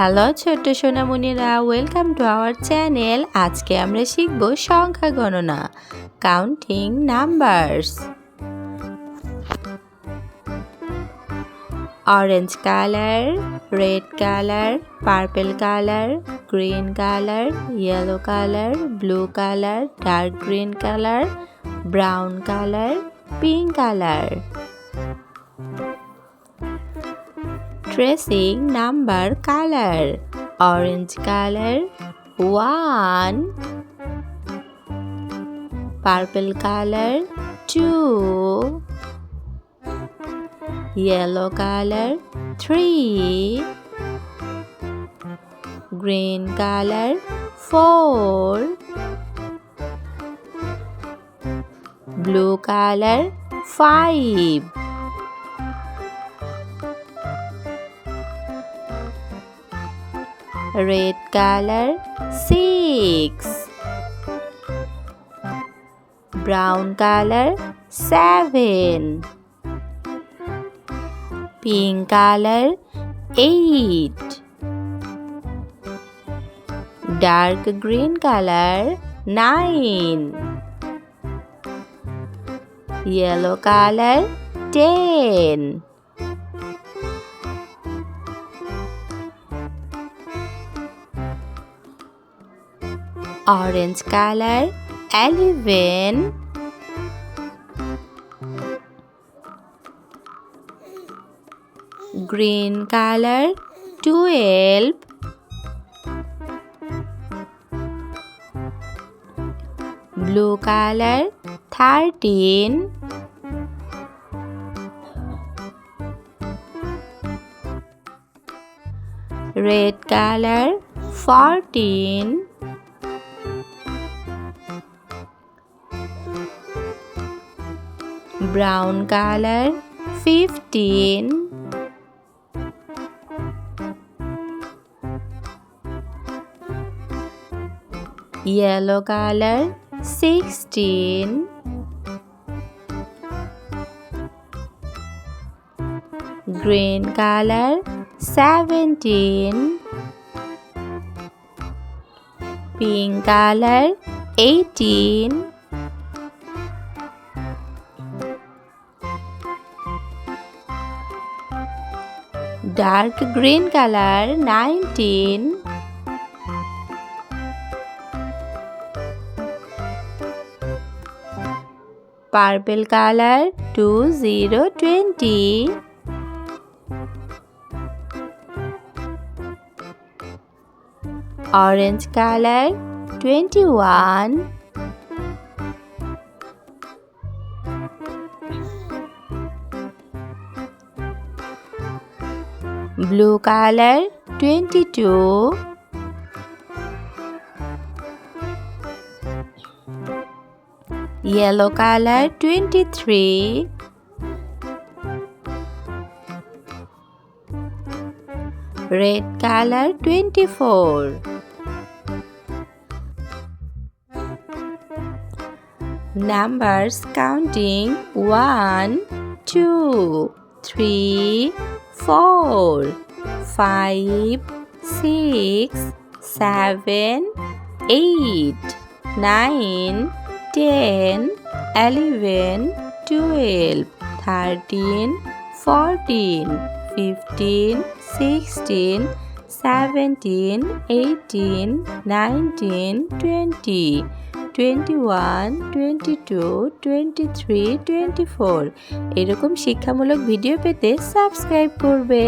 Hello ছোট্ট সোনামণিরা, welcome to our channel. আজকে আমরা শিখব সংখ্যা গণনা, counting numbers. Orange colour, red colour, purple colour, green colour, yellow colour, blue colour, dark green colour, brown colour, pink colour. Tracing number color: orange color 1, purple color 2, yellow color 3, green color 4, blue color 5, red color 6, brown color 7, pink color 8, dark green color 9, yellow color 10, orange color 11, green color 12, blue color 13, red color 14, brown color 15, yellow color 16, green color 17, pink color 18, dark green color 19, purple color 20, orange color 21, blue color 22, yellow color 23, red color 24. Numbers counting 1, 2, 3, 4, 5, 6, 7, 8, 9, 10, 11, 12, 13, 14, 15, 16, 17, 18, 19, 20, 21, 22, 23, 24 এরকম শিক্ষামূলক video পেতে subscribe করবে।